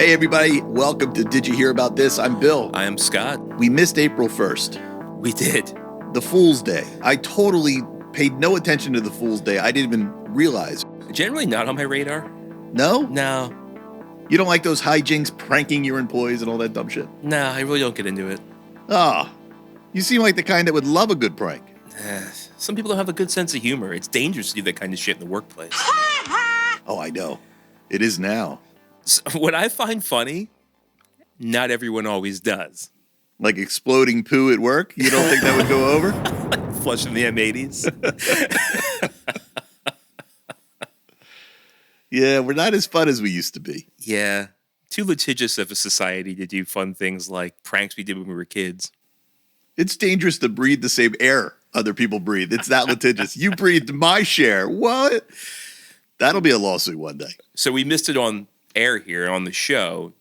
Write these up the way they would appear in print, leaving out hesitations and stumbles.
Hey everybody, welcome to Did You Hear About This? I'm Bill. I am Scott. We missed April 1st. We did. The Fool's Day. I totally paid no attention to the Fool's Day. I didn't even realize. Generally not on my radar. No? No. You don't like those hijinks, pranking your employees and all that dumb shit? No, I really don't get into it. Ah, you seem like the kind that would love a good prank. Some people don't have a good sense of humor. It's dangerous to do that kind of shit in the workplace. Oh, I know. It is now. So, what I find funny, not everyone always does. Like exploding poo at work? You don't think that would go over? Flushing the M80s. Yeah, we're not as fun as we used to be. Yeah. Too litigious of a society to do fun things like pranks we did when we were kids. It's dangerous to breathe the same air other people breathe. It's that litigious. You breathed my share. What? That'll be a lawsuit one day. So we missed it on air here on the show.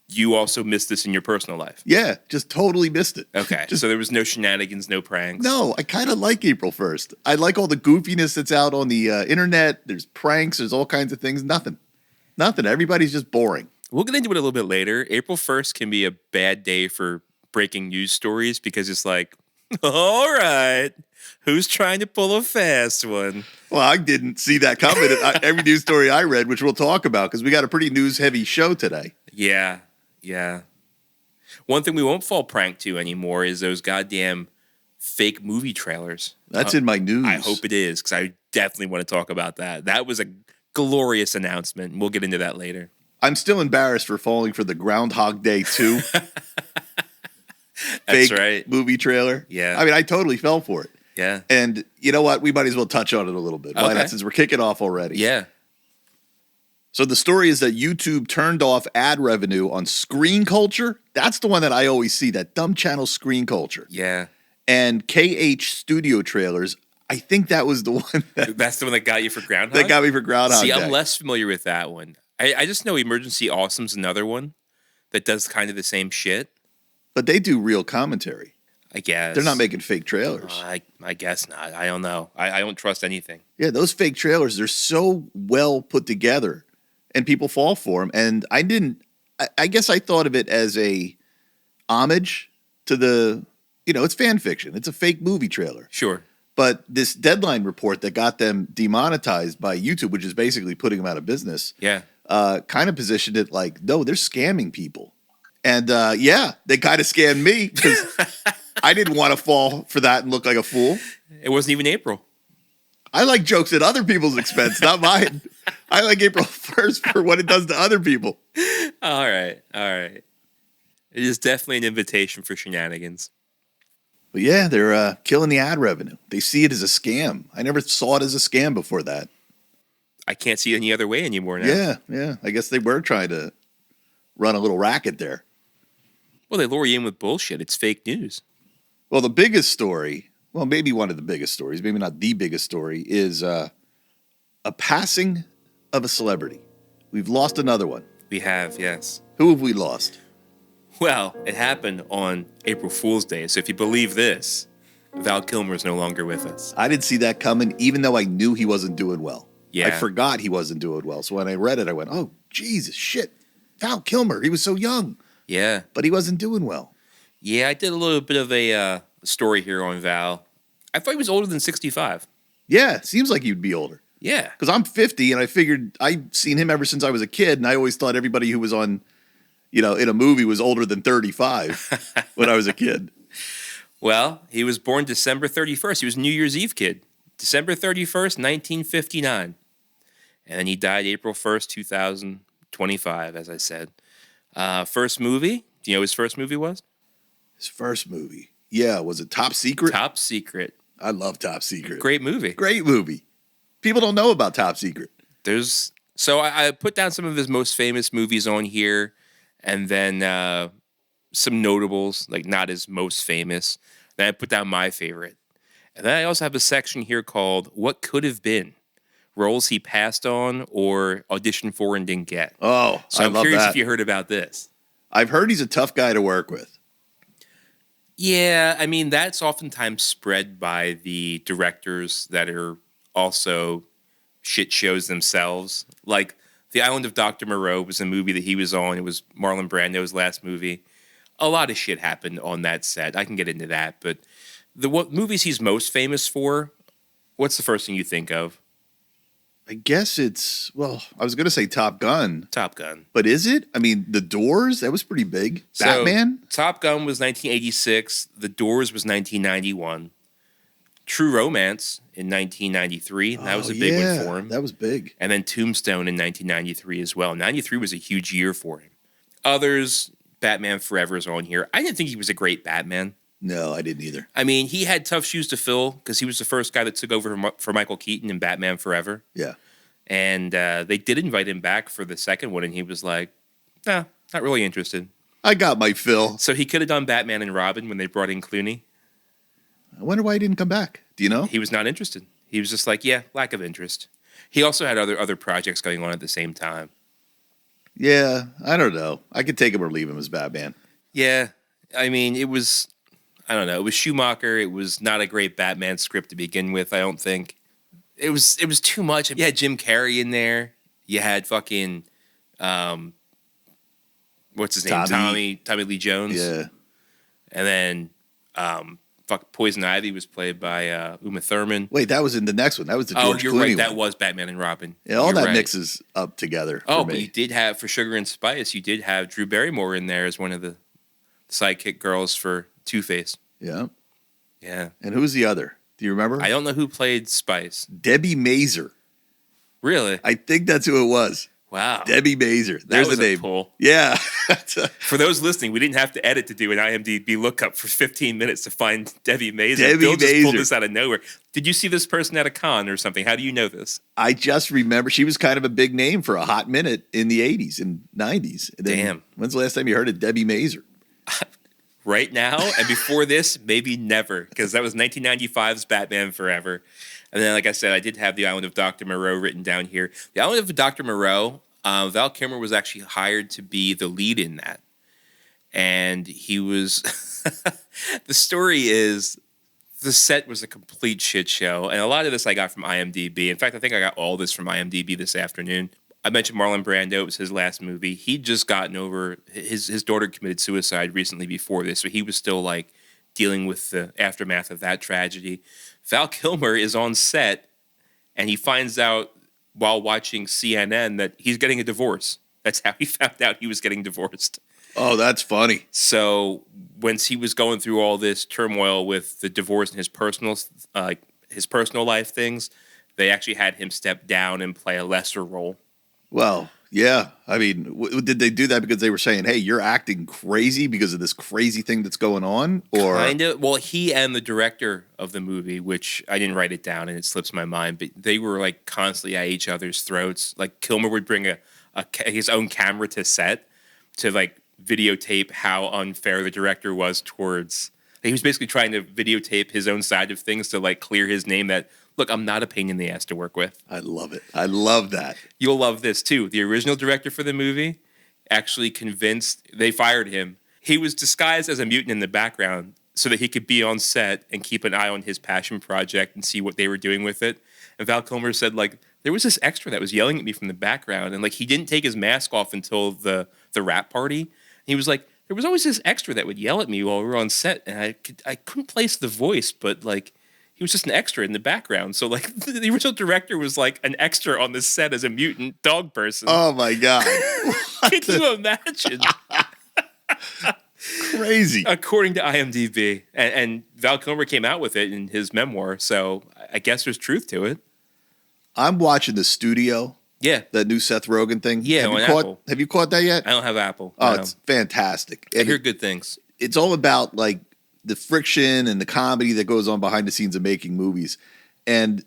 You also missed this in your personal life. Yeah, just totally missed it. Okay, so there was no shenanigans, no pranks. No, I kind of like April 1st. I like all the goofiness that's out on the internet. There's pranks. There's all kinds of things. Nothing. Everybody's just boring. We'll get into it a little bit later. April 1st can be a bad day for breaking news stories because it's like, all right, who's trying to pull a fast one? Well, I didn't see that coming. Every news story I read, which we'll talk about, because we got a pretty news-heavy show today. Yeah. One thing we won't fall prank to anymore is those goddamn fake movie trailers. That's in my news. I hope it is, because I definitely want to talk about that. That was a glorious announcement. We'll get into that later. I'm still embarrassed for falling for the Groundhog Day 2 That's fake right. movie trailer. Yeah. I mean, I totally fell for it. Yeah. And you know what? We might as well touch on it a little bit. Why Okay. not, since we're kicking off already? Yeah. So the story is that YouTube turned off ad revenue on Screen Culture. That's the one that I always see, that dumb channel Screen Culture. Yeah. And KH Studio Trailers. I think that was the one That's the one that got you for Groundhog? that got me for Groundhog See, Day. I'm less familiar with that one. I just know Emergency Awesome's another one that does kind of the same shit. But they do real commentary. I guess. They're not making fake trailers. I guess not. I don't know. I don't trust anything. Yeah, those fake trailers, they're so well put together, and people fall for them. And I guess I thought of it as a homage to the, it's fan fiction. It's a fake movie trailer. Sure. But this Deadline report that got them demonetized by YouTube, which is basically putting them out of business, Yeah. kind of positioned it like, no, they're scamming people. And yeah, they kind of scammed me because I didn't want to fall for that and look like a fool. It wasn't even April. I like jokes at other people's expense, not mine. I like April 1st for what it does to other people. All right. It is definitely an invitation for shenanigans. But yeah, they're killing the ad revenue. They see it as a scam. I never saw it as a scam before that. I can't see it any other way anymore now. Yeah. I guess they were trying to run a little racket there. Well, they lure you in with bullshit. It's fake news. Well, the biggest story, well, maybe one of the biggest stories, maybe not the biggest story, is a passing of a celebrity. We've lost another one. We have, yes. Who have we lost? Well, it happened on April Fool's Day. So if you believe this, Val Kilmer is no longer with us. I didn't see that coming, even though I knew he wasn't doing well. Yeah. I forgot he wasn't doing well. So when I read it, I went, oh, Jesus, shit. Val Kilmer, he was so young. Yeah. But he wasn't doing well. Yeah, I did a little bit of a story here on Val. I thought he was older than 65. Yeah, seems like you'd be older. Yeah. Because I'm 50, and I figured I've seen him ever since I was a kid, and I always thought everybody who was on, in a movie was older than 35 when I was a kid. Well, he was born December 31st. He was a New Year's Eve kid. December 31st, 1959. And then he died April 1st, 2025, as I said. First movie? Do you know what his first movie was? His first movie. Yeah, was it Top Secret? Top Secret. I love Top Secret. Great movie. Great movie. People don't know about Top Secret. So I put down some of his most famous movies on here, and then some notables, like not his most famous. Then I put down my favorite. And then I also have a section here called What Could Have Been. Roles he passed on or auditioned for and didn't get. Oh, so I'm curious if you heard about this. I've heard he's a tough guy to work with. Yeah, I mean, that's oftentimes spread by the directors that are also shit shows themselves. Like The Island of Dr. Moreau was a movie that he was on. It was Marlon Brando's last movie. A lot of shit happened on that set. I can get into that, but what movies he's most famous for, what's the first thing you think of? I guess it's, well, I was going to say Top Gun. Top Gun. But is it? I mean, The Doors, that was pretty big. So, Batman? Top Gun was 1986. The Doors was 1991. True Romance in 1993. That was a big one for him. That was big. And then Tombstone in 1993 as well. 93 was a huge year for him. Others, Batman Forever is on here. I didn't think he was a great Batman. No, I didn't either. I mean, he had tough shoes to fill because he was the first guy that took over for Michael Keaton in Batman Forever. Yeah. And they did invite him back for the second one, and he was like, nah, not really interested. I got my fill. So he could have done Batman and Robin when they brought in Clooney. I wonder why he didn't come back. Do you know? He was not interested. He was just like, yeah, lack of interest. He also had other projects going on at the same time. Yeah, I don't know. I could take him or leave him as Batman. Yeah, I mean, it was, I don't know. It was Schumacher. It was not a great Batman script to begin with, I don't think. It was too much. You had Jim Carrey in there. You had fucking, what's his name? Tommy Lee Jones. Yeah. And then, Poison Ivy was played by Uma Thurman. Wait, that was in the next one. That was the George you're Clooney right. one. That was Batman and Robin. Yeah, all you're that right. mixes up together. Oh, for but me. you did have, for Sugar and Spice, you did have Drew Barrymore in there as one of the sidekick girls for Two-Face. Yeah. Yeah. And who's the other? Do you remember? I don't know who played Spice. Debbie Mazer. Really? I think that's who it was. Wow. Debbie Mazer. There's the name. Pull. Yeah. For those listening, we didn't have to edit to do an IMDb lookup for 15 minutes to find Debbie Mazer. Bill just pulled this out of nowhere. Did you see this person at a con or something? How do you know this? I just remember she was kind of a big name for a hot minute in the 80s and 90s. And then, damn. When's the last time you heard of Debbie Mazer? Right now, and before this, maybe never, because that was 1995's Batman Forever. And then, like I said, I did have The Island of Dr. Moreau written down here. The Island of Dr. Moreau, Val Kilmer was actually hired to be the lead in that. And he was... the story is, the set was a complete shit show. And a lot of this I got from IMDb. In fact, I think I got all this from IMDb this afternoon. I mentioned Marlon Brando. It was his last movie. He'd just gotten over... His daughter committed suicide recently before this, so he was still, like, dealing with the aftermath of that tragedy. Val Kilmer is on set, and he finds out while watching CNN that he's getting a divorce. That's how he found out he was getting divorced. Oh, that's funny. So once he was going through all this turmoil with the divorce and his personal life things, they actually had him step down and play a lesser role. Well, yeah. I mean, did they do that because they were saying, hey, you're acting crazy because of this crazy thing that's going on? Or kind of. Well, he and the director of the movie, which I didn't write it down and it slips my mind, but they were like constantly at each other's throats. Like Kilmer would bring his own camera to set to like videotape how unfair the director was towards. He was basically trying to videotape his own side of things to like clear his name that, look, I'm not a pain in the ass to work with. I love it. I love that. You'll love this too. The original director for the movie actually convinced, they fired him. He was disguised as a mutant in the background so that he could be on set and keep an eye on his passion project and see what they were doing with it. And Val Kilmer said, like, there was this extra that was yelling at me from the background, and like he didn't take his mask off until the rap party. And he was like, there was always this extra that would yell at me while we were on set, and I couldn't place the voice, but like he was just an extra in the background. So like the original director was like an extra on the set as a mutant dog person. Oh my God. Can you imagine? Crazy. According to IMDb. And Val Kilmer came out with it in his memoir, so I guess there's truth to it. I'm watching The Studio. Yeah. That new Seth Rogen thing. Yeah, on Apple. Have you caught that yet? I don't have Apple. Oh, No. it's fantastic. I hear good things. It's all about like the friction and the comedy that goes on behind the scenes of making movies. And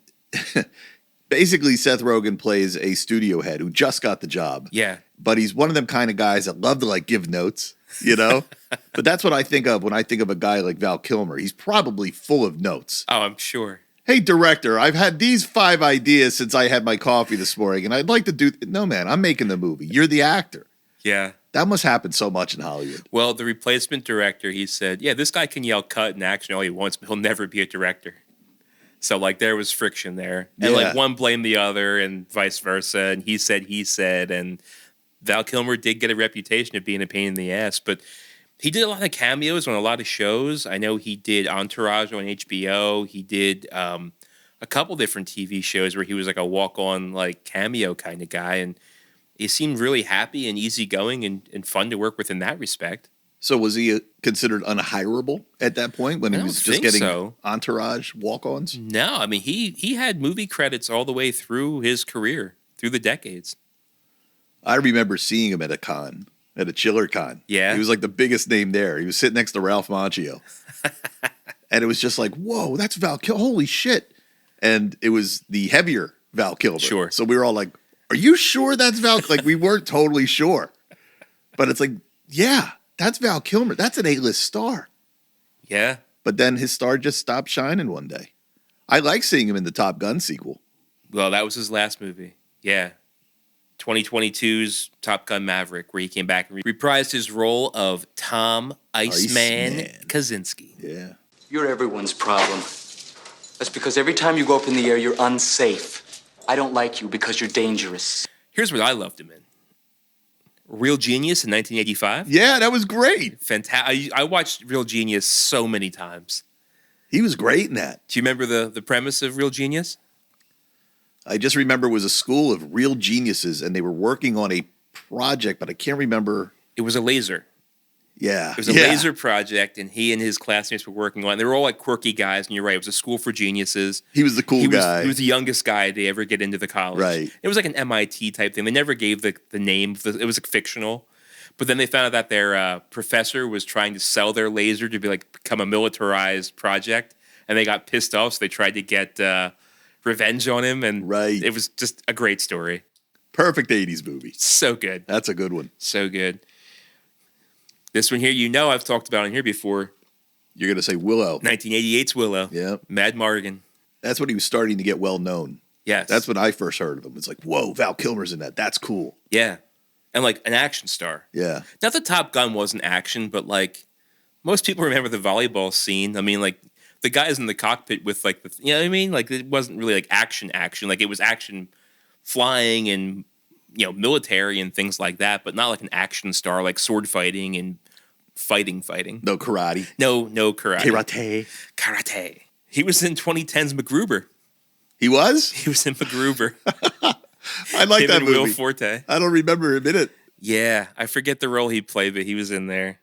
basically Seth Rogen plays a studio head who just got the job. Yeah. But he's one of them kind of guys that love to like give notes, you know? But that's what I think of when I think of a guy like Val Kilmer. He's probably full of notes. Oh, I'm sure. Hey, director, I've had these 5 ideas since I had my coffee this morning, and I'd like to do... No, man, I'm making the movie. You're the actor. Yeah. That must happen so much in Hollywood. Well, the replacement director, he said, yeah, this guy can yell cut and action all he wants, but he'll never be a director. So like there was friction there, and Yeah. like one blamed the other, and vice versa, and he said, and Val Kilmer did get a reputation of being a pain in the ass, but he did a lot of cameos on a lot of shows. I know he did Entourage on HBO. He did a couple different TV shows where he was like a walk-on like cameo kind of guy, and he seemed really happy and easygoing and fun to work with in that respect. So was he considered unhirable at that point when he was just getting Entourage walk-ons? No, I mean he had movie credits all the way through his career, through the decades. I remember seeing him at a con, at a Chiller Con. Yeah. He was like the biggest name there. He was sitting next to Ralph Macchio. And it was just like, whoa, that's Val Kilmer. Holy shit. And it was the heavier Val Kilmer. Sure. So we were all like, are you sure that's Val? Like, we weren't totally sure. But it's like, yeah, that's Val Kilmer. That's an A-list star. Yeah. But then his star just stopped shining one day. I like seeing him in the Top Gun sequel. Well, that was his last movie. Yeah. 2022's Top Gun Maverick, where he came back and reprised his role of Tom Iceman Kaczynski. Yeah. You're everyone's problem. That's because every time you go up in the air, you're unsafe. I don't like you because you're dangerous. Here's what I loved him in. Real Genius in 1985. Yeah, that was great. Fantastic. I watched Real Genius so many times. He was great in that. Do you remember the premise of Real Genius? I just remember it was a school of real geniuses, and they were working on a project, but I can't remember. It was a laser. Yeah. It was a laser project, and he and his classmates were working on it. They were all like quirky guys, and you're right. It was a school for geniuses. He was the cool guy. He was the youngest guy to ever get into the college. Right. It was like an MIT type thing. They never gave the name. It was like fictional. But then they found out that their professor was trying to sell their laser to become a militarized project, and they got pissed off, so they tried to get revenge on him, and it was just a great story. Perfect 80s movie. So good. That's a good one. So good. This one here, I've talked about on here before. You're going to say Willow. 1988's Willow. Yeah. Mad Mardigan. That's when he was starting to get well known. Yes. That's when I first heard of him. It's like, whoa, Val Kilmer's in that. That's cool. Yeah. And like an action star. Yeah. Not that Top Gun wasn't action, but like most people remember the volleyball scene. I mean, like the guys in the cockpit with like you know what I mean? Like it wasn't really like action. Like it was action flying and military and things like that, but not like an action star like sword fighting and fighting. No karate. No karate. Karate. He was in 2010's MacGruber. He was? He was in MacGruber. I like that movie. Will Forte. I don't remember him in it. Yeah, I forget the role he played, but he was in there.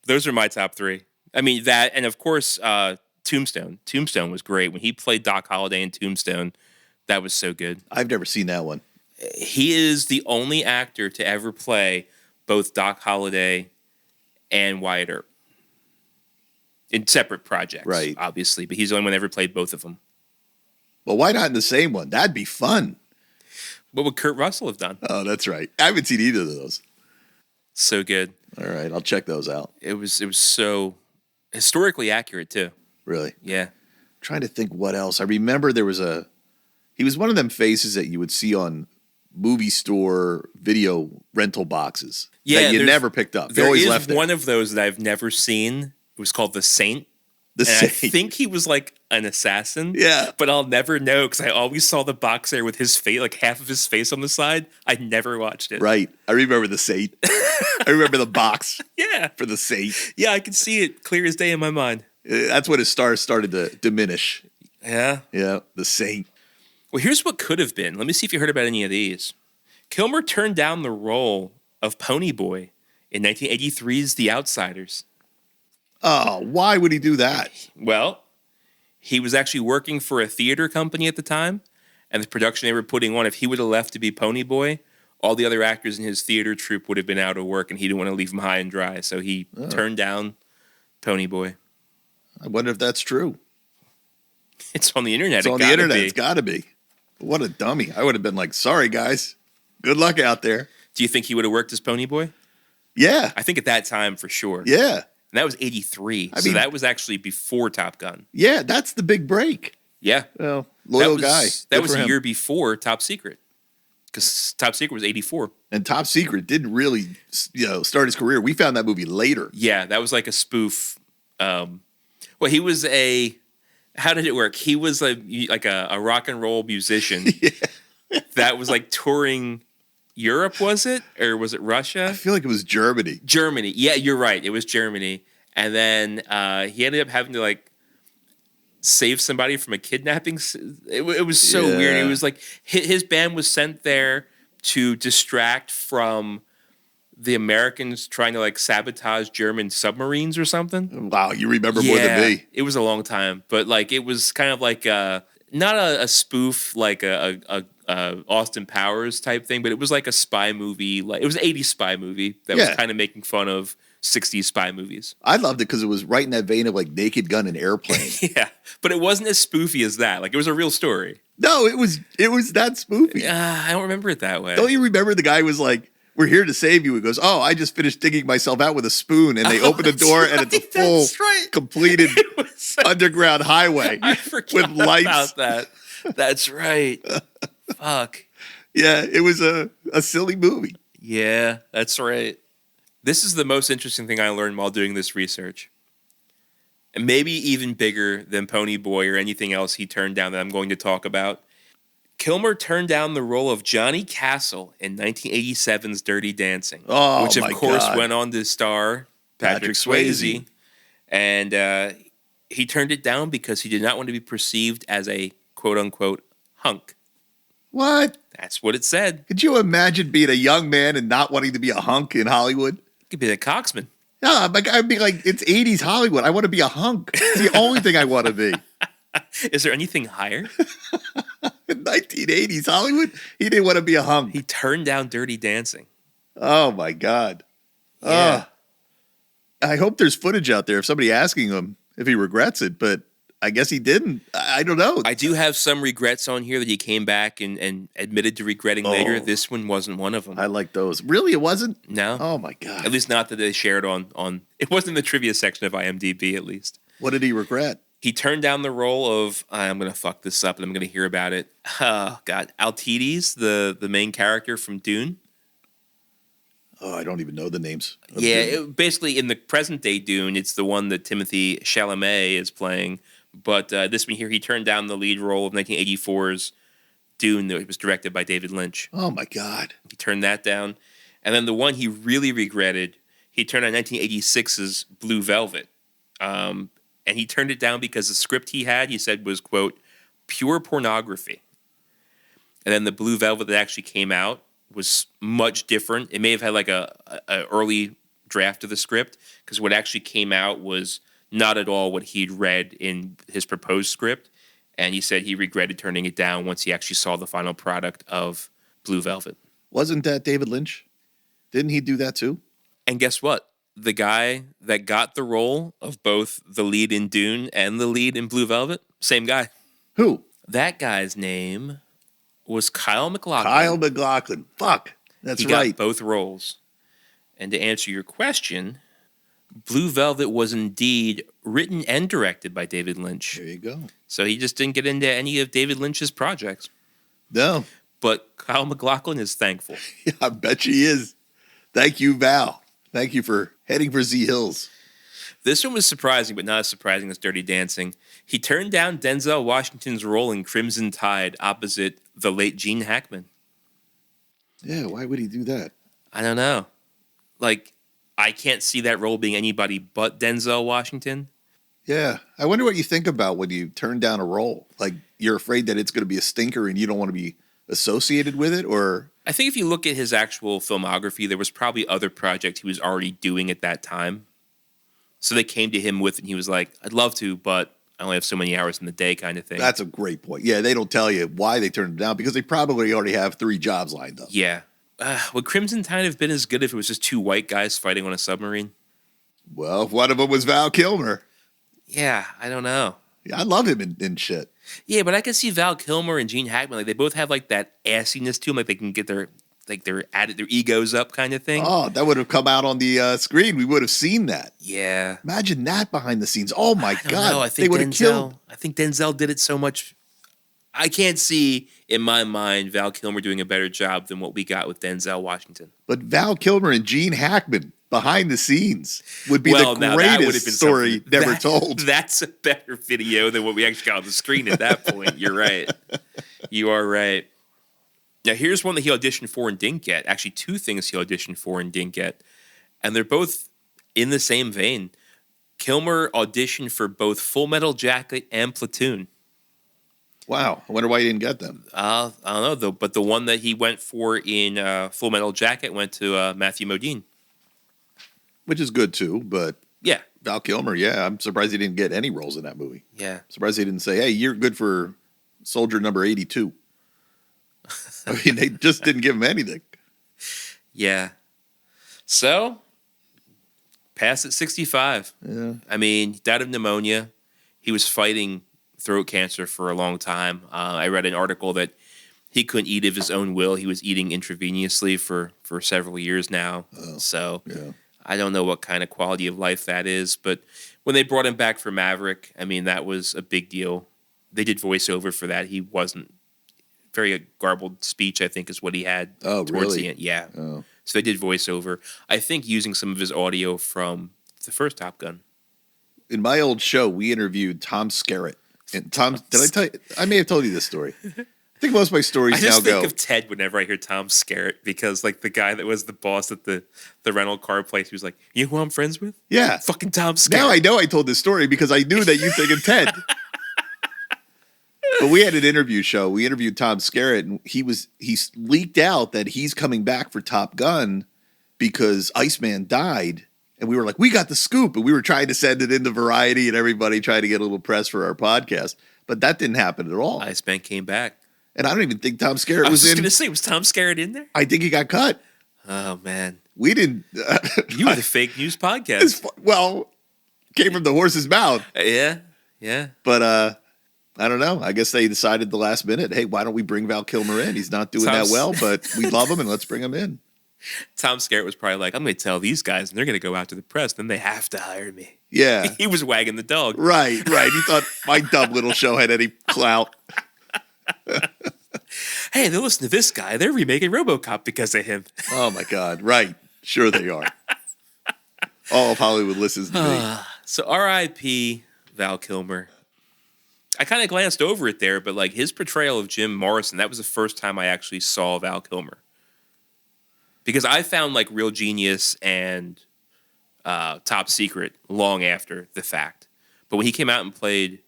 Those are my top three. I mean, that, and of course, Tombstone. Tombstone was great. When he played Doc Holliday in Tombstone, that was so good. I've never seen that one. He is the only actor to ever play both Doc Holliday and Wyatt Earp in separate projects, right? Obviously, but he's the only one that ever played both of them. Well, why not in the same one? That'd be fun. What would Kurt Russell have done? Oh, that's right. I haven't seen either of those. So good. All right, I'll check those out. It was so historically accurate too. Really? Yeah. I'm trying to think what else. I remember he was one of them faces that you would see on movie store video rental boxes. Yeah, that you never picked up. There always is left one of those that I've never seen. It was called The Saint. The Saint. I think he was like an assassin. Yeah. But I'll never know because I always saw the box there with his face, like half of his face on the side. I never watched it. Right. I remember The Saint. I remember the box. Yeah. For The Saint. Yeah, I can see it clear as day in my mind. That's when his stars started to diminish. Yeah. Yeah. The Saint. Well, here's what could have been. Let me see if you heard about any of these. Kilmer turned down the role of Ponyboy in 1983's The Outsiders. Oh, why would he do that? Well, he was actually working for a theater company at the time, and the production they were putting on, if he would have left to be Ponyboy, all the other actors in his theater troupe would have been out of work, and he didn't want to leave them high and dry, so he turned down Ponyboy. I wonder if that's true. It's on the internet. It's on the internet. It's got to be. What a dummy. I would have been like, sorry, guys. Good luck out there. Do you think he would have worked as Ponyboy? Yeah. I think at that time, for sure. Yeah. And that was 83. I so mean, that was actually before Top Gun. Yeah, that's the big break. Yeah. Well, loyal guy. Good That was for a him. year before Top Secret. Because Top Secret was 84. And Top Secret didn't really, start his career. We found that movie later. Yeah, that was like a spoof. Well, he was a How did it work? He was like a rock and roll musician that was like touring Europe, was it? Or was it I Russia? feel like it was Germany. Germany. Yeah, you're right. It was Germany. And then he ended up having to like save somebody from a kidnapping. It was so weird. It was like his band was sent there to distract from the Americans trying to like sabotage German submarines or something. Wow, you remember more than me. It was a long time, but like it was kind of like not a spoof like a Austin Powers type thing, but it was like a spy movie. Like it was an 80s spy movie that was kind of making fun of 60s spy movies. I loved it because it was right in that vein of like Naked Gun and Airplane. Yeah, but it wasn't as spoofy as that. Like it was a real story. No, it was that spoofy. I don't remember it that way. Don't you remember the guy was like, "We're here to save you." He goes, "Oh, I just finished digging myself out with a spoon," and they open the door and it's a full, completed underground highway I forgot with lights. about that. That's right. Fuck. Yeah, it was a silly movie. Yeah, that's right. This is the most interesting thing I learned while doing this research. And maybe even bigger than Pony Boy or anything else he turned down that I'm going to talk about. Kilmer turned down the role of Johnny Castle in 1987's Dirty Dancing, which of course went on to star Patrick Swayze. And he turned it down because he did not want to be perceived as a quote-unquote hunk. What? That's what it said. Could you imagine being a young man and not wanting to be a hunk in Hollywood? You could be a coxman. Yeah, I'd be like, it's 80s Hollywood. I want to be a hunk. It's the only thing I want to be. Is there anything higher? In 1980s Hollywood, he didn't want to be a hunk. He turned down Dirty Dancing. Oh, my God. Yeah. I hope there's footage out there of somebody asking him if he regrets it, but I guess he didn't. I don't know. I do have some regrets on here that he came back and admitted to regretting later. This one wasn't one of them. I like those. Really, it wasn't? No. Oh, my God. At least not that they shared on it wasn't in the trivia section of IMDb, at least. What did he regret? He turned down the role of, I'm going to fuck this up and I'm going to hear about it. Oh, God. Altides, the main character from Dune. Oh, I don't even know the names. Yeah, basically in the present day Dune, it's the one that Timothée Chalamet is playing. But this one here, he turned down the lead role of 1984's Dune that was directed by David Lynch. Oh, my God. He turned that down. And then the one he really regretted, he turned on 1986's Blue Velvet. And he turned it down because the script he had, he said, was, quote, pure pornography. And then the Blue Velvet that actually came out was much different. It may have had like a early draft of the script because what actually came out was not at all what he'd read in his proposed script. And he said he regretted turning it down once he actually saw the final product of Blue Velvet. Wasn't that David Lynch? Didn't he do that too? And guess what? The guy that got the role of both the lead in Dune and the lead in Blue Velvet, same guy. Who? That guy's name was Kyle MacLachlan. Kyle MacLachlan. Fuck. That's right. He got both roles. And to answer your question, Blue Velvet was indeed written and directed by David Lynch. There you go. So he just didn't get into any of David Lynch's projects. No. But Kyle MacLachlan is thankful. Yeah, I bet she is. Thank you, Val. Thank you for heading for Z Hills. This one was surprising, but not as surprising as Dirty Dancing. He turned down Denzel Washington's role in Crimson Tide opposite the late Gene Hackman. Yeah, why would he do that? I don't know. Like, I can't see that role being anybody but Denzel Washington. Yeah, I wonder what you think about when you turn down a role. Like, you're afraid that it's going to be a stinker and you don't want to be associated with it, or... I think if you look at his actual filmography, there was probably other projects he was already doing at that time. So they came to him with it, and he was like, I'd love to, but I only have so many hours in the day kind of thing. That's a great point. Yeah, they don't tell you why they turned it down, because they probably already have 3 jobs lined up. Yeah. Would Crimson Tide have been as good if it was just 2 white guys fighting on a submarine? Well, if one of them was Val Kilmer. Yeah, I don't know. Yeah, I love him in shit. Yeah, but I can see Val Kilmer and Gene Hackman, like they both have like that assiness to them, like they can get their egos up kind of thing. Oh, that would have come out on the screen. We would have seen that. Yeah. Imagine that behind the scenes. Oh my God. No, I think Denzel did it so much. I can't see in my mind Val Kilmer doing a better job than what we got with Denzel Washington. But Val Kilmer and Gene Hackman behind the scenes would be Well, the now that would have greatest been story something- never that- told. That's a better video than what we actually got on the screen at that point. You're right. You are right. Now, here's one that he auditioned for and didn't get. Actually, two things he auditioned for and didn't get. And they're both in the same vein. Kilmer auditioned for both Full Metal Jacket and Platoon. Wow. I wonder why he didn't get them. I don't know, though. But the one that he went for in Full Metal Jacket went to Matthew Modine. Which is good, too. But Yeah. Val Kilmer, yeah, I'm surprised he didn't get any roles in that movie. Yeah. Surprised he didn't say, hey, you're good for soldier number 82. I mean, they just didn't give him anything. Yeah. So, passed at 65. Yeah. I mean, he died of pneumonia. He was fighting throat cancer for a long time. I read an article that he couldn't eat of his own will. He was eating intravenously for several years now. So Yeah. I don't know what kind of quality of life that is. But when they brought him back for Maverick, I mean, that was a big deal. They did voiceover for that. He wasn't very garbled speech, I think, is what he had towards really? the end. Yeah. Oh. So they did voiceover. I think using some of his audio from the first Top Gun. In my old show, we interviewed Tom Skerritt. And Tom, did I tell you? I may have told you this story. I think most of my stories I just now think go. of Ted whenever I hear Tom Skerritt because, like, the guy that was the boss at the rental car place, he was like, "You know who I'm friends with? Yeah. Fucking Tom Skerritt." Now I know I told this story because I knew that you think of Ted. But we had an interview show. We interviewed Tom Skerritt, and he leaked out that he's coming back for Top Gun because Iceman died. And we were like, we got the scoop. And we were trying to send it into Variety and everybody trying to get a little press for our podcast. But that didn't happen at all. Iceman came back. And I don't even think Tom Skerritt I was was just in. going to say, was Tom Skerritt in there? I think he got cut. Oh, man. We didn't. You were the fake news podcast. Well, came from the horse's mouth. Yeah. Yeah. But I don't know. I guess they decided the last minute, hey, why don't we bring Val Kilmer in? He's not doing that well, but we love him and let's bring him in. Tom Skerritt was probably like, I'm going to tell these guys and they're going to go out to the press. Then they have to hire me. Yeah. He was wagging the dog. Right. He thought my dumb little show had any clout. Hey, they'll listen to this guy. They're remaking RoboCop because of him. Oh, my God. Right. Sure they are. All of Hollywood listens to me. So R.I.P. Val Kilmer. I kind of glanced over it there, but like his portrayal of Jim Morrison, that was the first time I actually saw Val Kilmer. Because I found like Real Genius and Top Secret long after the fact. But when he came out and played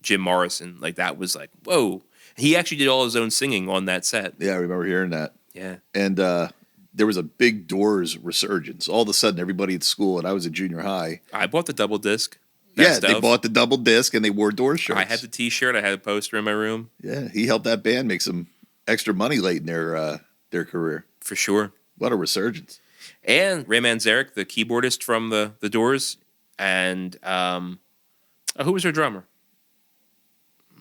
Jim Morrison, like that was like, whoa. He actually did all his own singing on that set. Yeah, I remember hearing that. Yeah. And there was a big Doors resurgence. All of a sudden, everybody at school, and I was at junior high. I bought the double disc. Yeah, they bought the double disc and they wore Doors shirts. I had the T-shirt. I had a poster in my room. Yeah, he helped that band make some extra money late in their career. For sure. What a resurgence. And Ray Manzarek, the keyboardist from the Doors. And who was their drummer?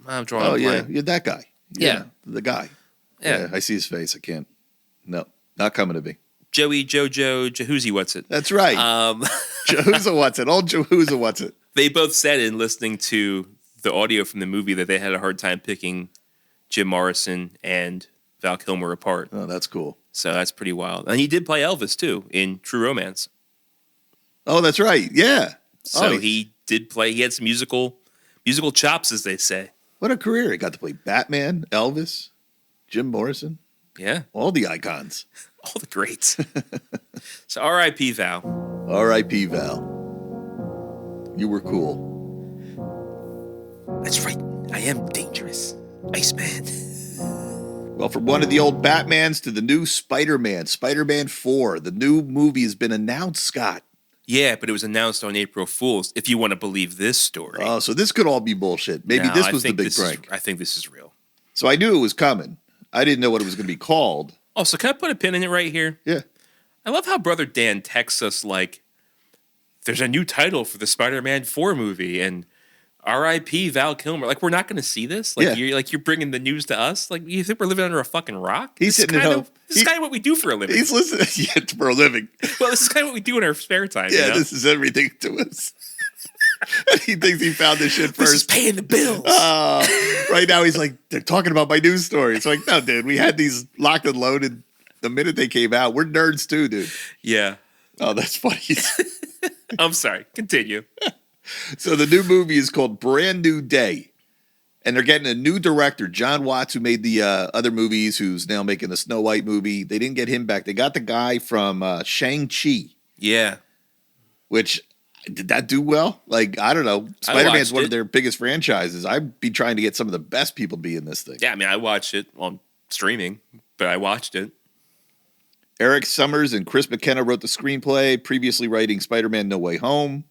I'm drawing a blank. Yeah, that guy. Yeah. The guy. Yeah. I see his face. I can't. No, not coming to me. Joey Jojo Jahoozy What's It. That's right. Jahooza What's It. Old Jahooza What's It. They both said in listening to the audio from the movie that they had a hard time picking Jim Morrison and Val Kilmer apart. Oh, that's cool. So that's pretty wild. And he did play Elvis, too, in True Romance. Oh, that's right. Yeah. So he did play. He had some musical chops, as they say. What a career. He got to play Batman, Elvis, Jim Morrison. Yeah. All the icons. All the greats. So R.I.P. Val. R.I.P. Val. You were cool. That's right. I am dangerous. Iceman. Well, from one of the old Batmans to the new Spider-Man, Spider-Man 4, the new movie has been announced, Scott. Yeah, but it was announced on April Fool's, if you want to believe this story. Oh, so this could all be bullshit. Maybe No, this was the big prank. I think this is real. So I knew it was coming. I didn't know what it was going to be called. Oh, so can I put a pin in it right here? Yeah. I love how Brother Dan texts us like, there's a new title for the Spider-Man 4 movie, and R.I.P. Val Kilmer. Like, we're not going to see this? Like, Yeah. you're bringing the news to us? Like, you think we're living under a fucking rock? He's sitting at home. This is kind of what we do for a living. He's listening for a living. Well, this is kind of what we do in our spare time. Yeah, you know? this is everything to us. He thinks he found this shit This is first. paying the bills. Right now, he's like, they're talking about my news story. It's like, no, dude, we had these locked and loaded the minute they came out. We're nerds too, dude. Yeah. Oh, that's funny. I'm sorry. Continue. So the new movie is called Brand New Day. And they're getting a new director, John Watts, who made the other movies, who's now making the Snow White movie. They didn't get him back. They got the guy from Shang-Chi, Yeah. which, did that do well? Like, I don't know. Spider-Man's one of their biggest franchises. I'd be trying to get some of the best people to be in this thing. Yeah, I mean, I watched it on streaming, but I watched it. Eric Summers and Chris McKenna wrote the screenplay, previously writing Spider-Man No Way Home.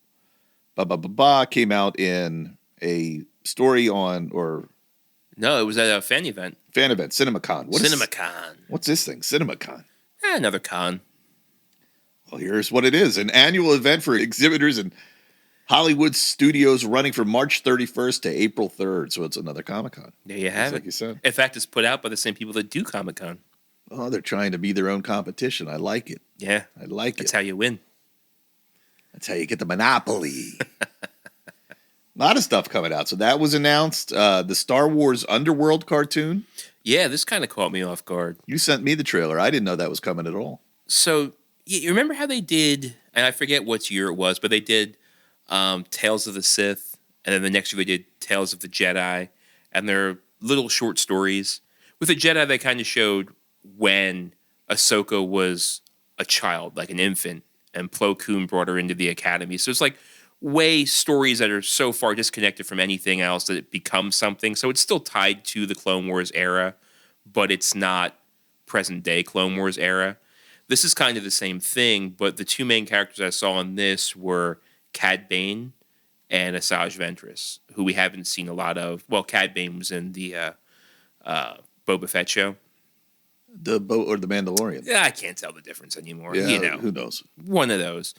Came out in a story on, or No, it was at a fan event. CinemaCon. CinemaCon. What's this thing? CinemaCon. Another con. Well, here's what it is. An annual event for exhibitors and Hollywood studios running from March 31st to April 3rd. So it's another Comic-Con. There you have it. Like you said. In fact, it's put out by the same people that do Comic-Con. Oh, they're trying to be their own competition. I like it. Yeah. I like That's it. how you win. That's how you get the monopoly. A lot of stuff coming out. So that was announced. The Star Wars Underworld cartoon. Yeah, this kind of caught me off guard. You sent me the trailer. I didn't know that was coming at all. So, you remember how they did, and I forget what year it was, but they did Tales of the Sith, and then the next year they did Tales of the Jedi, and they're little short stories. With the Jedi, they kind of showed when Ahsoka was a child, like an infant, and Plo Koon brought her into the academy. So it's like way stories that are so far disconnected from anything else that it becomes something. So it's still tied to the Clone Wars era, but it's not present day Clone Wars era. This is kind of the same thing, but the two main characters I saw in this were Cad Bane and Asajj Ventress, who we haven't seen a lot of. Well, Cad Bane was in the Boba Fett show. The Mandalorian. Yeah, I can't tell the difference anymore. Yeah, you know, who knows? one of those.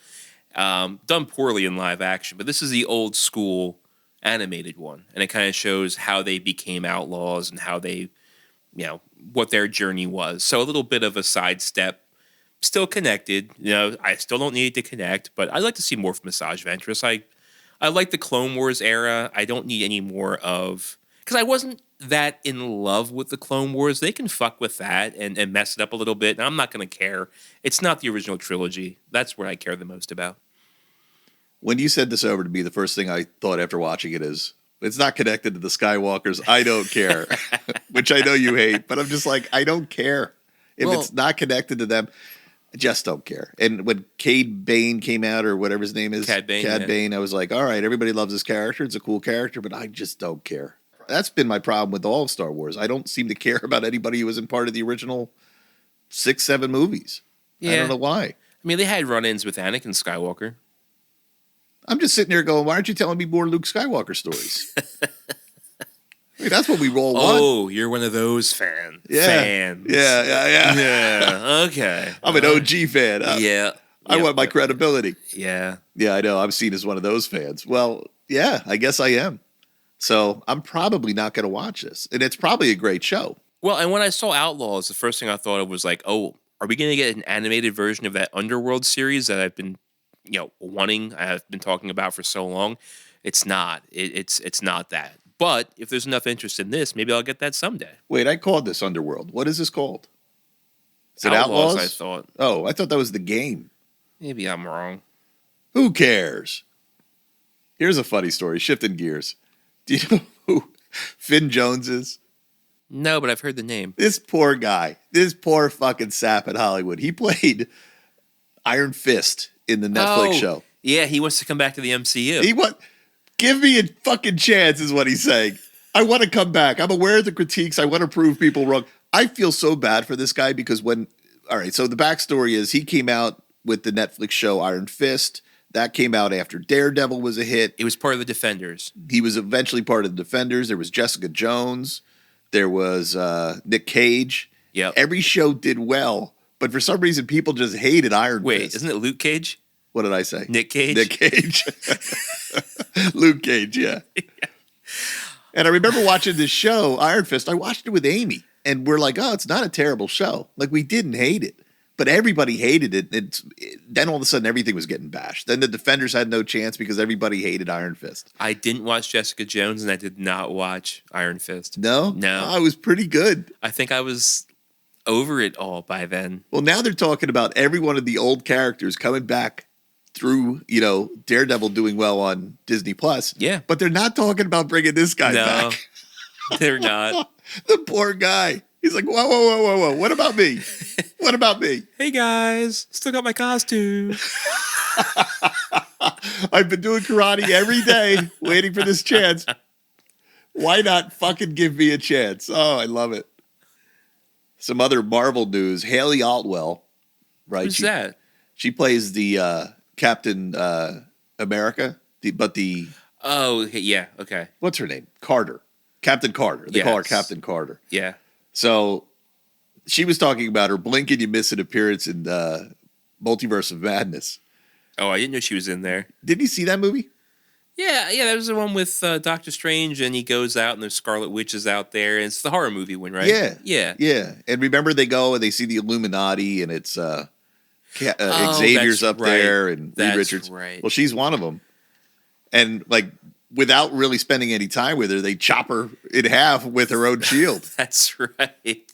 Done poorly in live action, but this is the old school animated one, and it kind of shows how they became outlaws and how they, what their journey was. So a little bit of a sidestep, still connected. I still don't need it to connect, but I'd like to see more from Asajj Ventress. I like the Clone Wars era. I don't need any more of, because I wasn't that in love with the Clone Wars. They can fuck with that and mess it up a little bit, and I'm not going to care. It's not the original trilogy. That's what I care the most about. When you said this over to me, the first thing I thought after watching it is, it's not connected to the Skywalkers. I don't care, which I know you hate, but I'm just like, I don't care. If it's not connected to them, I just don't care. And when Cad Bane came out, or whatever his name is, Cad Bane, I was like, all right, everybody loves this character. It's a cool character, but I just don't care. That's been my problem with all of Star Wars. I don't seem to care about anybody who wasn't part of the original 6, 7 movies. Yeah. I don't know why. I mean, they had run-ins with Anakin Skywalker. I'm just sitting there going, why aren't you telling me more Luke Skywalker stories? I mean, that's what we roll on. Oh, you're one of those fans. Yeah. Okay. I'm an OG fan. Yeah. I want my credibility. Yeah. Yeah, I know. I'm seen as one of those fans. Well, yeah, I guess I am. So I'm probably not going to watch this. And it's probably a great show. Well, and when I saw Outlaws, the first thing I thought of was like, oh, are we going to get an animated version of that Underworld series that I've been, I've been talking about for so long? It's not. It's not that. But if there's enough interest in this, maybe I'll get that someday. Wait, I called this Underworld. What is this called? Is it Outlaws? Outlaws? I thought. Oh, I thought that was the game. Maybe I'm wrong. Who cares? Here's a funny story. Shifting gears. Do you know who Finn Jones is? No, but I've heard the name. This poor guy. This poor fucking sap at Hollywood. He played Iron Fist in the Netflix show. Yeah, he wants to come back to the MCU. Give me a fucking chance is what he's saying. I want to come back. I'm aware of the critiques. I want to prove people wrong. I feel so bad for this guy because so the backstory is he came out with the Netflix show Iron Fist. That came out after Daredevil was a hit. It was part of the Defenders. He was eventually part of the Defenders. There was Jessica Jones. There was Nick Cage. Yeah. Every show did well, but for some reason people just hated Iron Fist. Wait, isn't it Luke Cage? What did I say? Nick Cage? Nick Cage. Luke Cage, yeah. And I remember watching this show, Iron Fist. I watched it with Amy, and we're like, oh, it's not a terrible show. Like, we didn't hate it. But everybody hated it. Then all of a sudden, everything was getting bashed. Then the Defenders had no chance because everybody hated Iron Fist. I didn't watch Jessica Jones, and I did not watch Iron Fist. No? No. Oh, it was pretty good. I think I was over it all by then. Well, now they're talking about every one of the old characters coming back through, Daredevil doing well on Disney Plus. Yeah. But they're not talking about bringing this guy No, back. they're not. The poor guy. He's like, whoa, whoa, whoa, whoa, whoa. What about me? What about me? Hey guys, still got my costume. I've been doing karate every day, waiting for this chance. Why not fucking give me a chance? Oh, I love it. Some other Marvel news. Haley Altwell, right? Who's that? She plays the Captain America, Oh, yeah, okay. what's her name? Carter. Captain Carter. They call her Yes. Captain Carter. Yeah. So she was talking about her blink and you miss an appearance in Multiverse of Madness. Oh, I didn't know she was in there. Did you see that movie? Yeah, that was the one with Doctor Strange, and he goes out, and there's Scarlet Witches out there, and it's the horror movie one, right? Yeah. And remember, they go and they see the Illuminati, and it's Xavier's up there, and Reed Richards. Right. Well, she's one of them. And without really spending any time with her, they chop her in half with her own shield. That's right.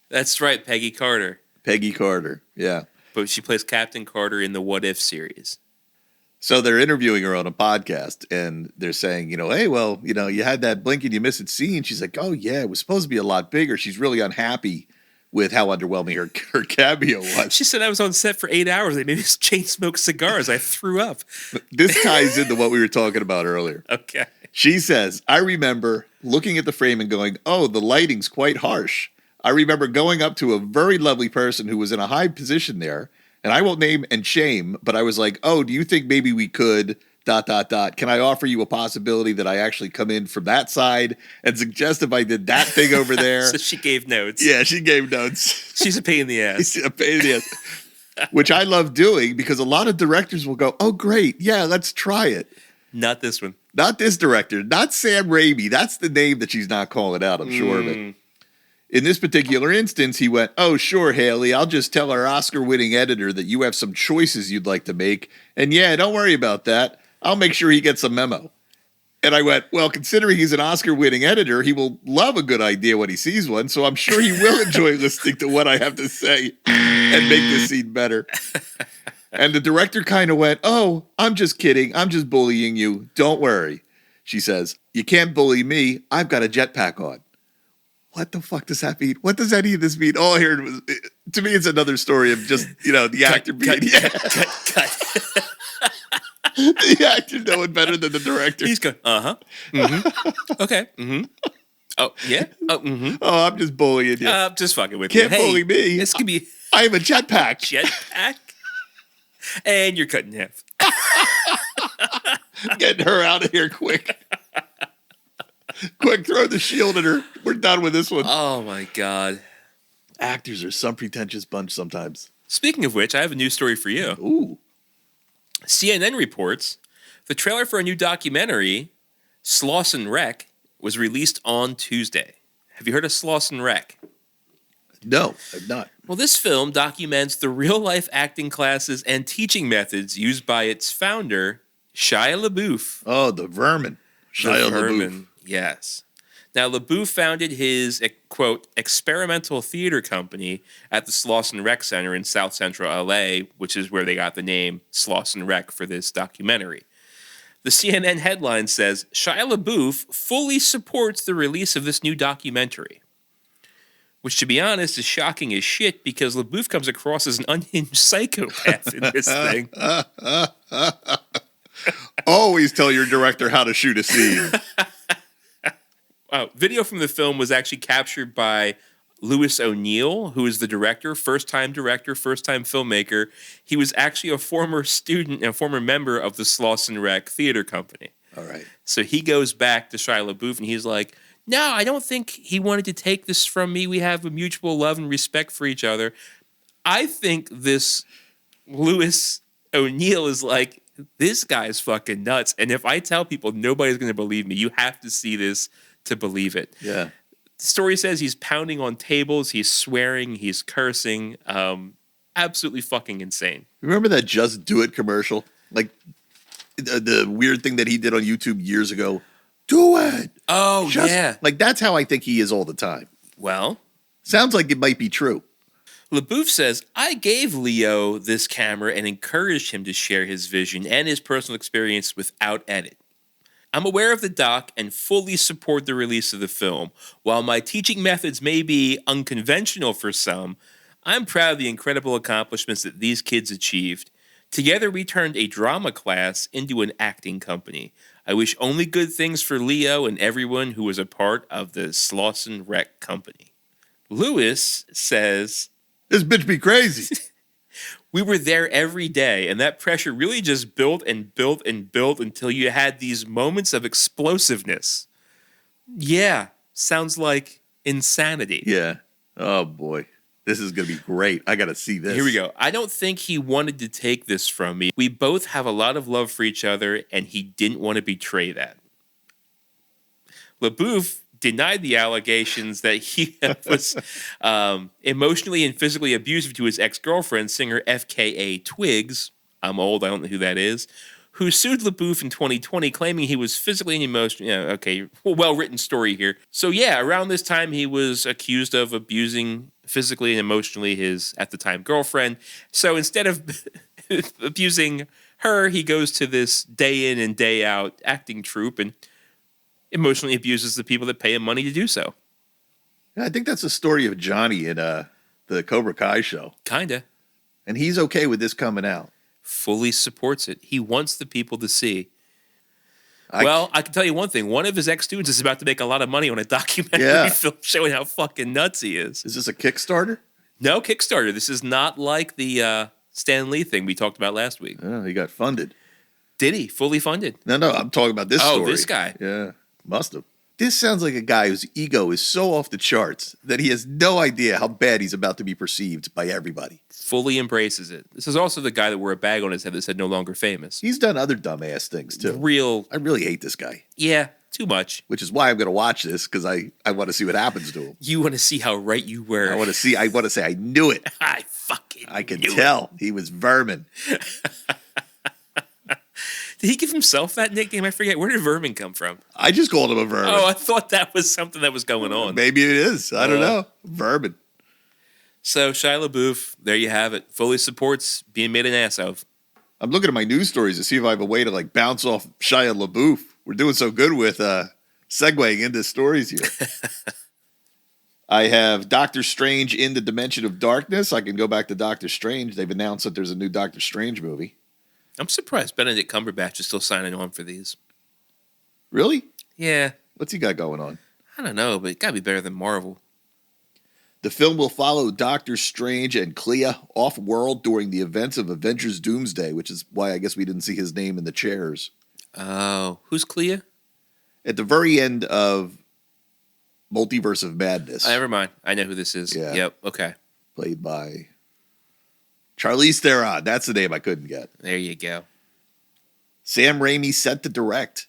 That's right, Peggy Carter. Peggy Carter, yeah. But she plays Captain Carter in the What If series. So they're interviewing her on a podcast, and they're saying, hey, well, you had that blink and you miss it scene. She's like, oh, yeah, it was supposed to be a lot bigger. She's really unhappy with how underwhelming her cameo was. She said I was on set for 8 hours. They made me chain smoke cigars. I threw up. This ties into what we were talking about earlier. Okay. She says, I remember looking at the frame and going, oh, the lighting's quite harsh. I remember going up to a very lovely person who was in a high position there, and I won't name and shame, but I was like, oh, do you think maybe we could ... Can I offer you a possibility that I actually come in from that side and suggest if I did that thing over there? So she gave notes. Yeah, she gave notes. She's a pain in the ass. She's a pain in the ass. Which I love doing because a lot of directors will go, oh, great. Yeah, let's try it. Not this one. Not this director. Not Sam Raimi. That's the name that she's not calling out, I'm sure of it. In this particular instance, he went, oh, sure, Haley, I'll just tell our Oscar-winning editor that you have some choices you'd like to make. And yeah, don't worry about that. I'll make sure he gets a memo. And I went, well, considering he's an Oscar-winning editor, he will love a good idea when he sees one, so I'm sure he will enjoy listening to what I have to say and make this scene better. And the director kind of went, oh, I'm just kidding. I'm just bullying you. Don't worry. She says, you can't bully me. I've got a jetpack on. What the fuck does that mean? What does any of this mean? All I heard was, to me, it's another story of just, the actor being... Cut. The actor knowing better than the director. He's going, uh-huh. Mm-hmm. Okay. Mm-hmm. Oh, yeah? Oh, mm-hmm. Oh, I'm just bullying you. Just fucking with Can't you. bully me. This could be I have a jetpack. jetpack. And you're cutting half. Getting her out of here quick. Quick, throw the shield at her. We're done with this one. Oh, my God. Actors are some pretentious bunch sometimes. Speaking of which, I have a news story for you. Ooh. CNN reports the trailer for a new documentary, Slauson Wreck, was released on Tuesday. Have you heard of Slauson Wreck? No, I've not. Well, this film documents the real-life acting classes and teaching methods used by its founder, Shia LaBeouf. Oh, the vermin. Shia LaBeouf. Yes. Now, LaBeouf founded his, quote, experimental theater company at the Slauson Rec Center in South Central LA, which is where they got the name Slauson Rec for this documentary. The CNN headline says, Shia LaBeouf fully supports the release of this new documentary. Which, to be honest, is shocking as shit because LaBeouf comes across as an unhinged psychopath in this thing. Always tell your director how to shoot a scene. Video from the film was actually captured by Lewis O'Neill, who is the director, first-time filmmaker. He was actually a former student and a former member of the Slauson Rec Theater Company. All right. So he goes back to Shia LaBeouf, and he's like, no, I don't think he wanted to take this from me. We have a mutual love and respect for each other. I think this Lewis O'Neill is like, this guy's fucking nuts. And if I tell people, nobody's going to believe me. You have to see this to believe it. Yeah. The story says he's pounding on tables, he's swearing, he's cursing. Absolutely fucking insane. Remember that Just Do It commercial? Like the weird thing that he did on YouTube years ago. Do it. Oh, yeah. Like that's how I think he is all the time. Well, Sounds like it might be true. LaBouffe says, I gave Leo this camera and encouraged him to share his vision and his personal experience without edit. I'm aware of the doc and fully support the release of the film. While my teaching methods may be unconventional for some, I'm proud of the incredible accomplishments that these kids achieved. Together, we turned a drama class into an acting company. I wish only good things for Leo and everyone who was a part of the Slauson Rec Company. Lewis says, This bitch be crazy. we were there every day, and that pressure really just built and built and built until you had these moments of explosiveness. Yeah, sounds like insanity. Yeah. Oh, boy. This is going to be great. I got to see this. Here we go. I don't think he wanted to take this from me. We both have a lot of love for each other, and he didn't want to betray that. LaBouffe denied the allegations that he was emotionally and physically abusive to his ex-girlfriend, singer FKA Twigs. I'm old, I don't know who that is. Who sued LaBouffe in 2020, claiming he was physically and emotionally. Okay, well-written story here. So yeah, around this time he was accused of abusing physically and emotionally his, at the time, girlfriend. So instead of abusing her, he goes to this day in and day out acting troupe and emotionally abuses the people that pay him money to do so. Yeah, I think that's the story of Johnny in the Cobra Kai show. Kinda. And he's okay with this coming out. Fully supports it. He wants the people to see. I can tell you one thing. One of his ex-students is about to make a lot of money on a documentary film showing how fucking nuts he is. Is this a Kickstarter? No Kickstarter. This is not like the Stan Lee thing we talked about last week. Oh, he got funded. Did he? Fully funded? No, I'm talking about this story. Oh, this guy. Yeah, must have. This sounds like a guy whose ego is so off the charts that he has no idea how bad he's about to be perceived by everybody. Fully embraces it. This is also the guy that wore a bag on his head that said no longer famous. He's done other dumbass things, too. I really hate this guy. Yeah, too much. Which is why I'm going to watch this, because I want to see what happens to him. You want to see how right you were. I want to say I knew it. I can tell. He was vermin. Did he give himself that nickname? I forget. Where did vermin come from? I just called him a vermin. Oh, I thought that was something that was going on. Maybe it is. I don't know. Vermin. So Shia LaBeouf, there you have it. Fully supports being made an ass of. I'm looking at my news stories to see if I have a way to bounce off Shia LaBeouf. We're doing so good with segueing into stories here. I have Doctor Strange in the Dimension of Darkness. I can go back to Doctor Strange. They've announced that there's a new Doctor Strange movie. I'm surprised Benedict Cumberbatch is still signing on for these. Really? Yeah. What's he got going on? I don't know, but it gotta be better than Marvel. The film will follow Doctor Strange and Clea off-world during the events of Avengers Doomsday, which is why I guess we didn't see his name in the chairs. Oh, who's Clea? At the very end of Multiverse of Madness. Never mind. I know who this is. Yeah. Yep. Okay. Played by Charlize Theron. That's the name I couldn't get. There you go. Sam Raimi set to direct.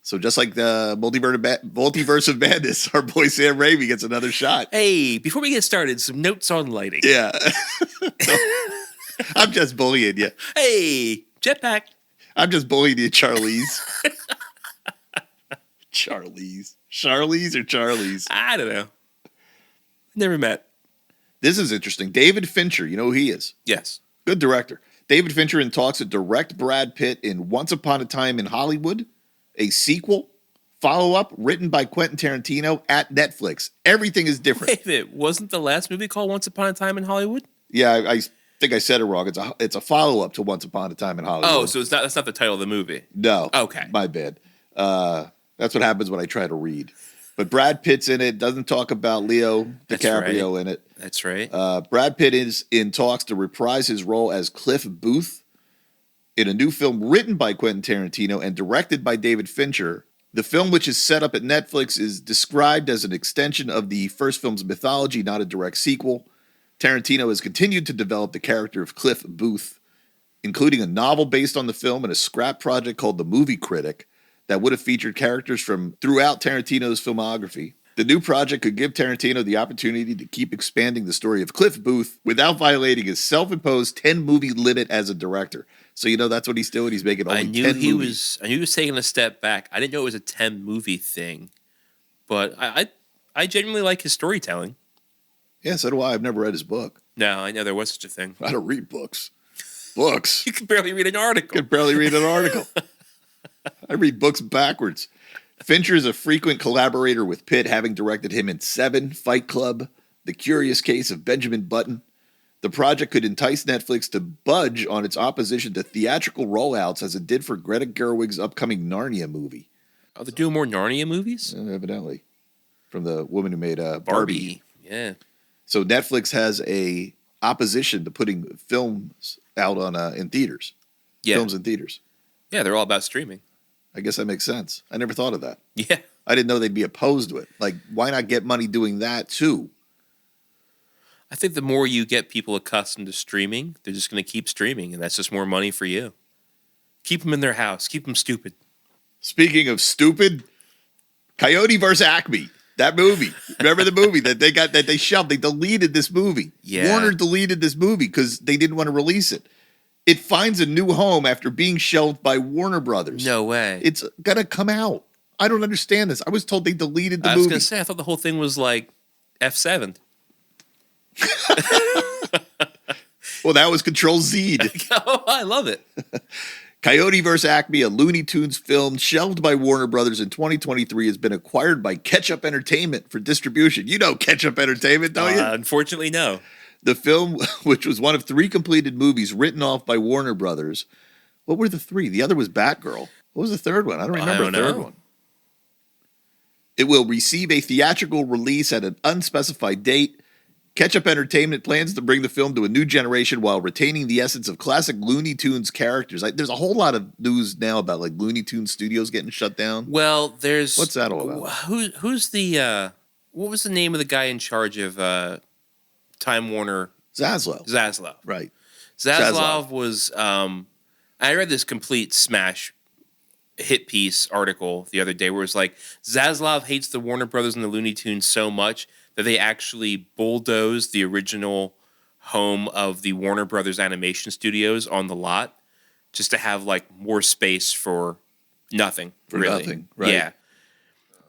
So just like the Multiverse of Madness, our boy Sam Raimi gets another shot. Hey, before we get started, some notes on lighting. Yeah. I'm just bullying you. Hey, jetpack. I'm just bullying you, Charlize. Charlize. Charlize or Charlize? I don't know. Never met. This is interesting. David Fincher, you know who he is? Yes. Good director. David Fincher in talks to direct Brad Pitt in Once Upon a Time in Hollywood, a sequel, follow-up written by Quentin Tarantino at Netflix. Everything is different. Wait a minute. Wasn't the last movie called Once Upon a Time in Hollywood? Yeah, I think I said it wrong. It's a follow-up to Once Upon a Time in Hollywood. Oh, so that's not the title of the movie. No. Okay. My bad. That's what happens when I try to read. But Brad Pitt's in it. Doesn't talk about Leo DiCaprio in it. That's right. Brad Pitt is in talks to reprise his role as Cliff Booth in a new film written by Quentin Tarantino and directed by David Fincher. The film, which is set up at Netflix, is described as an extension of the first film's mythology, not a direct sequel. Tarantino has continued to develop the character of Cliff Booth, including a novel based on the film and a scrap project called The Movie Critic that would have featured characters from throughout Tarantino's filmography. The new project could give Tarantino the opportunity to keep expanding the story of Cliff Booth without violating his self-imposed 10-movie limit as a director. So, that's what he's doing. He's making only 10 movies. I knew he was taking a step back. I didn't know it was a 10-movie thing. But I genuinely like his storytelling. Yeah, so do I. I've never read his book. No, I know there was such a thing. I don't read books. Books. You can barely read an article. I can barely read an article. I read books backwards. Fincher is a frequent collaborator with Pitt, having directed him in Seven, Fight Club, The Curious Case of Benjamin Button. The project could entice Netflix to budge on its opposition to theatrical rollouts as it did for Greta Gerwig's upcoming Narnia movie. Oh, they're doing more Narnia movies? Evidently. From the woman who made Barbie. Yeah. So Netflix has a opposition to putting films out on in theaters. Yeah. Films in theaters. Yeah, they're all about streaming. I guess that makes sense. I never thought of that. Yeah. I didn't know they'd be opposed to it. Like, why not get money doing that too? I think the more you get people accustomed to streaming, they're just going to keep streaming, and that's just more money for you. Keep them in their house. Keep them stupid. Speaking of stupid, Coyote vs. Acme. That movie. Remember the movie that they shelved? They deleted this movie. Yeah. Warner deleted this movie because they didn't want to release it. It finds a new home after being shelved by Warner Brothers. No way. It's gonna come out. I don't understand this. I was told they deleted the movie. I was gonna say, I thought the whole thing was like F7. Well, that was Control Z. Oh, I love it. Coyote vs. Acme, a Looney Tunes film shelved by Warner Brothers in 2023, has been acquired by Ketchup Entertainment for distribution. You know Ketchup Entertainment, don't you? Unfortunately, no. The film, which was one of 3 completed movies written off by Warner Brothers. What were the 3? The other was Batgirl. What was the third one? I don't remember the third one. It will receive a theatrical release at an unspecified date. Ketchup Entertainment plans to bring the film to a new generation while retaining the essence of classic Looney Tunes characters. There's a whole lot of news now about like Looney Tunes studios getting shut down. Well, there's what's that all about? Who's the what was the name of the guy in charge of Time Warner? Zaslav. Right. Zaslav was. I read this complete smash hit piece article the other day where it was like Zaslav hates the Warner Brothers and the Looney Tunes so much that they actually bulldozed the original home of the Warner Brothers animation studios on the lot just to have like more space for nothing. Nothing, right? Yeah.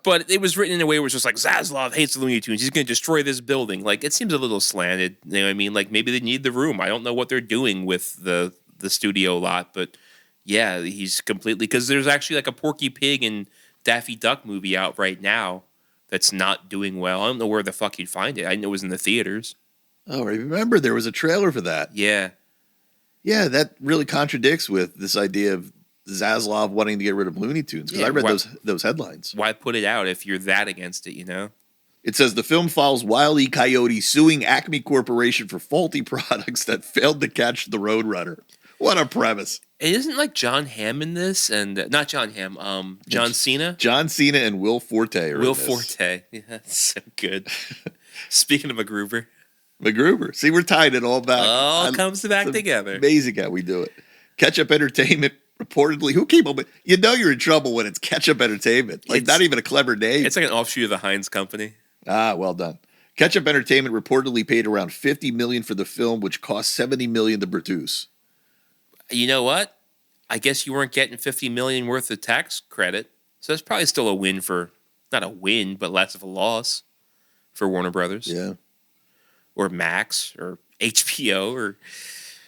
But it was written in a way where it's just like, Zaslav hates the Looney Tunes. He's going to destroy this building. Like, it seems a little slanted. You know what I mean? Like, maybe they need the room. I don't know what they're doing with the studio lot. But, yeah, he's completely... Because there's actually like a Porky Pig and Daffy Duck movie out right now that's not doing well. I don't know where the fuck you'd find it. I know it was in the theaters. Oh, I remember there was a trailer for that. Yeah. Yeah, that really contradicts with this idea of Zaslav wanting to get rid of Looney Tunes, because I read those headlines. Why put it out if you're that against it, you know? It says the film follows Wile E. Coyote suing Acme Corporation for faulty products that failed to catch the Roadrunner. What a premise. It isn't like John Hamm in this, and not John Hamm, John Cena? John Cena and Will Forte are Will in this. Forte. Yeah, that's so good. Speaking of MacGruber. MacGruber. See, we're tying it all back. All comes back together. Amazing how we do it. Ketchup Entertainment reportedly, who came up with, you know you're in trouble when it's Ketchup Entertainment. Like, not even a clever name. It's like an offshoot of the Heinz Company. Ah, well done. Ketchup Entertainment reportedly paid around $50 million for the film, which cost $70 million to produce. You know what? I guess you weren't getting $50 million worth of tax credit, so that's probably still a win for, not a win, but less of a loss for Warner Brothers. Yeah. Or Max, or HBO, or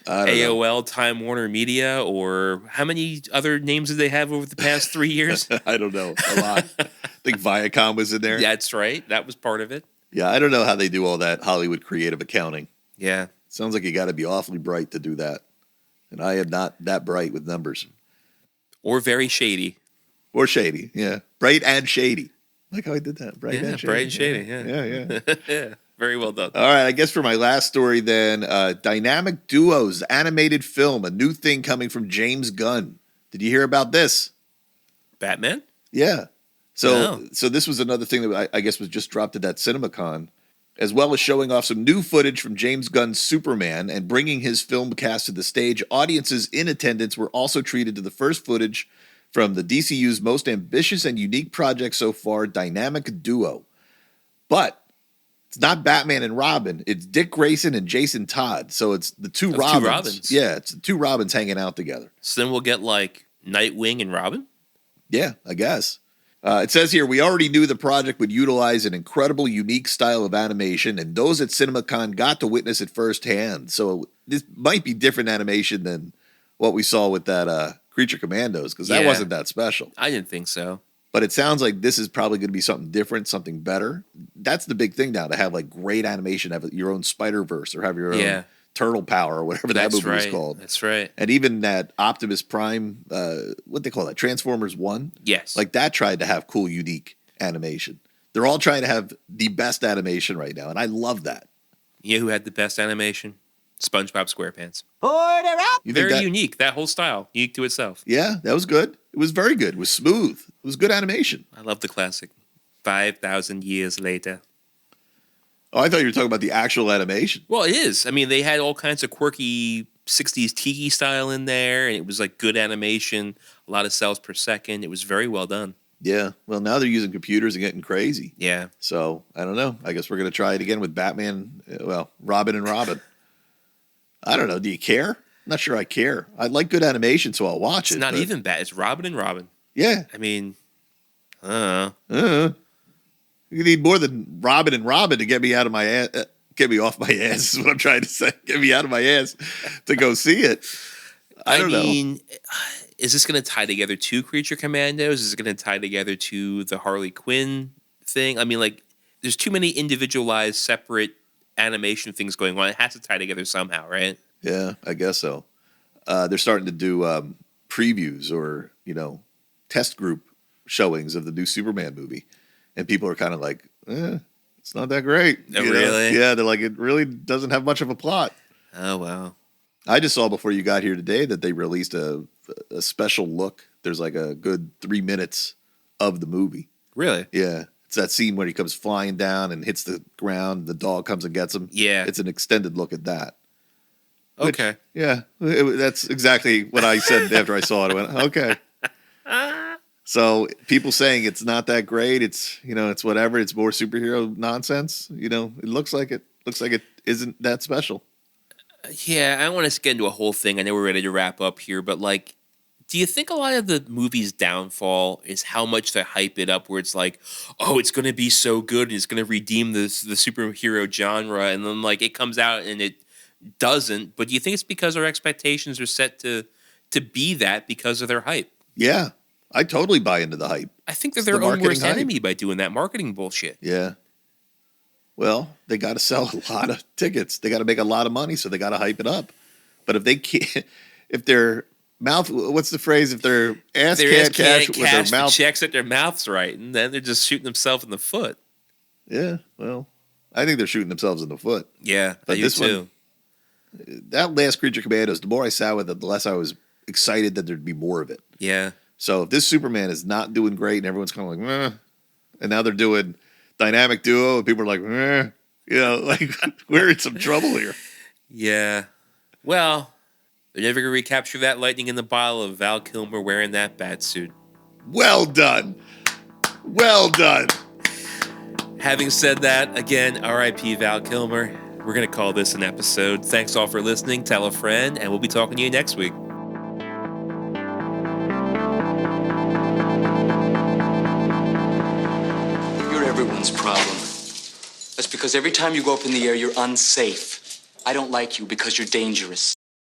AOL, know. Time Warner Media, or how many other names did they have over the past 3 years? I don't know. A lot. I think Viacom was in there. Yeah, that's right. That was part of it. Yeah, I don't know how they do all that Hollywood creative accounting. Yeah. Sounds like you got to be awfully bright to do that. And I am not that bright with numbers. Or very shady. Or shady, yeah. Bright and shady. Like how I did that. Bright and shady. Bright and shady, yeah. Yeah. Very well done. All right, I guess for my last story then, Dynamic Duos animated film, a new thing coming from James Gunn. Did you hear about this? Batman? Yeah. So this was another thing that I guess was just dropped at that CinemaCon, as well as showing off some new footage from James Gunn's Superman and bringing his film cast to the stage. Audiences in attendance were also treated to the first footage from the DCU's most ambitious and unique project so far, Dynamic Duo. But it's not Batman and Robin. It's Dick Grayson and Jason Todd. So it's the two Robins. Yeah, it's the two Robins hanging out together. So then we'll get like Nightwing and Robin? Yeah, I guess. It says here, we already knew the project would utilize an incredible, unique style of animation, and those at CinemaCon got to witness it firsthand. So this might be different animation than what we saw with that Creature Commandos, because that Yeah. wasn't that special. I didn't think so. But it sounds like this is probably going to be something different, something better. That's the big thing now, to have like great animation, have your own Spider-Verse or have your own Turtle Power or whatever that movie was called. That's right. And even that Optimus Prime, what they call that, Transformers 1? Yes. Like that tried to have cool, unique animation. They're all trying to have the best animation right now, and I love that. You know who had the best animation? SpongeBob SquarePants. Order up! Very unique. That whole style, unique to itself. Yeah, that was good. It was very good. It was smooth. It was good animation. I love the classic. 5,000 years later. Oh, I thought you were talking about the actual animation. Well, it is. I mean, they had all kinds of quirky 60s tiki style in there, and it was like good animation, a lot of cells per second. It was very well done. Yeah. Well, now they're using computers and getting crazy. Yeah. So, I don't know. I guess we're going to try it again with Batman, Robin and Robin. I don't know. Do you care? I'm not sure I care. I like good animation, so I'll watch it. It's not even bad. It's Robin and Robin. Yeah. I mean, You need more than Robin and Robin to get me out of my ass. Get me off my ass is what I'm trying to say. Get me out of my ass to go see it. I don't know. Is this going to tie together to Creature Commandos? Is it going to tie together to the Harley Quinn thing? I mean, like, there's too many individualized, separate animation things going on. It has to tie together somehow, right? Yeah, I guess so. They're starting to do previews or, test group showings of the new Superman movie. And people are kind of like, it's not that great. Oh, really? Yeah, they're like, it really doesn't have much of a plot. Oh, wow. I just saw before you got here today that they released a special look. There's like a good 3 minutes of the movie. Really? Yeah. It's that scene where he comes flying down and hits the ground. The dog comes and gets him. Yeah. It's an extended look at that. Okay. Yeah. That's exactly what I said after I saw it. I went, okay. So people saying it's not that great. It's, it's whatever. It's more superhero nonsense. It looks like it isn't that special. Yeah, I don't want to get into a whole thing. I know we're ready to wrap up here, but like, do you think a lot of the movie's downfall is how much they hype it up where it's like, oh, it's going to be so good and it's going to redeem the superhero genre, and then like it comes out and it doesn't? But do you think it's because our expectations are set to be that because of their hype? Yeah, I totally buy into the hype. I think they're their own worst enemy by doing that marketing bullshit. Yeah. Well, they got to sell a lot of tickets. They got to make a lot of money, so they got to hype it up. But if they can't, if their mouth, what's the phrase? If their ass can't cash with their mouth, checks at their mouth's right, and then they're just shooting themselves in the foot. Yeah, well, I think they're shooting themselves in the foot. Yeah, but I do too. That last Creature Commandos, the more I sat with it, the less I was excited that there'd be more of it. Yeah. So if this Superman is not doing great and everyone's kind of like, meh, and now they're doing Dynamic Duo and people are like, meh, like we're in some trouble here. Yeah. Well, they're never going to recapture that lightning in the bottle of Val Kilmer wearing that bat suit. Well done. Well done. Having said that, again, R.I.P. Val Kilmer. We're going to call this an episode. Thanks all for listening. Tell a friend, and we'll be talking to you next week. Everyone's problem. That's because every time you go up in the air, you're unsafe. I don't like you because you're dangerous.